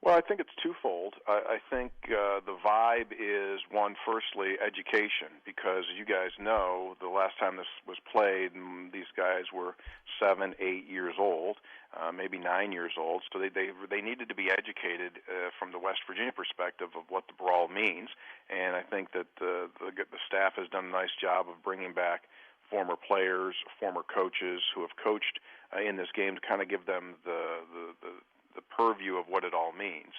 Well, I think it's twofold. I think the vibe is, one, firstly, education, because you guys know the last time this was played, these guys were 7, 8 years old, maybe 9 years old, so they needed to be educated from the West Virginia perspective of what the brawl means, and I think that the staff has done a nice job of bringing back former players, former coaches who have coached in this game to kind of give them the purview of what it all means.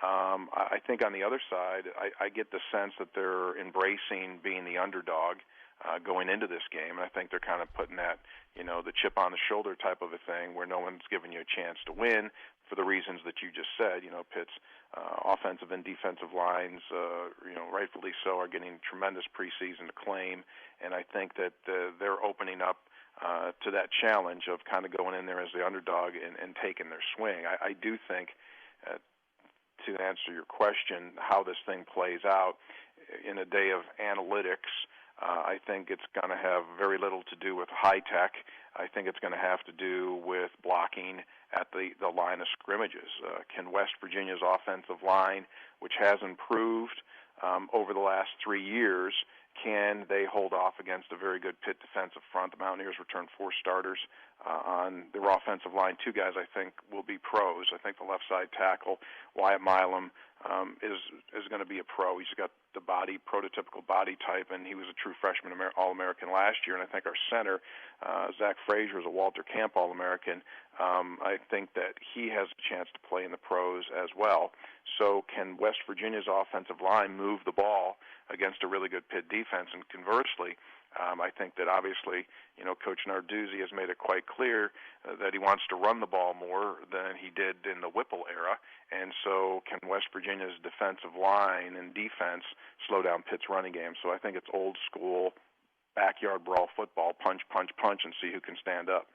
I think on the other side, I get the sense that they're embracing being the underdog going into this game, and I think they're kind of putting that, the chip on the shoulder type of a thing where no one's giving you a chance to win for the reasons that you just said. Pitt's offensive and defensive lines, rightfully so, are getting tremendous preseason acclaim, and I think that they're opening up to that challenge of kind of going in there as the underdog and taking their swing. I do think, to answer your question, how this thing plays out in a day of analytics, I think it's going to have very little to do with high tech. I think it's going to have to do with blocking at the line of scrimmages. Can West Virginia's offensive line, which has improved over the last 3 years, can they hold off against a very good Pitt defensive front? The Mountaineers returned 4 starters on their offensive line. 2 guys I think will be pros. I think the left side tackle, Wyatt Milam, is going to be a pro. He's got the prototypical body type, and he was a true freshman All-American last year. And I think our center, Zach Frazier, is a Walter Camp All-American. I think that he has a chance to play in the pros as well. So can West Virginia's offensive line move the ball against a really good Pitt defense? And conversely, I think that obviously, Coach Narduzzi has made it quite clear that he wants to run the ball more than he did in the Whipple era. And so can West Virginia's defensive line and defense slow down Pitt's running game? So I think it's old school backyard brawl football, punch, punch, punch, and see who can stand up.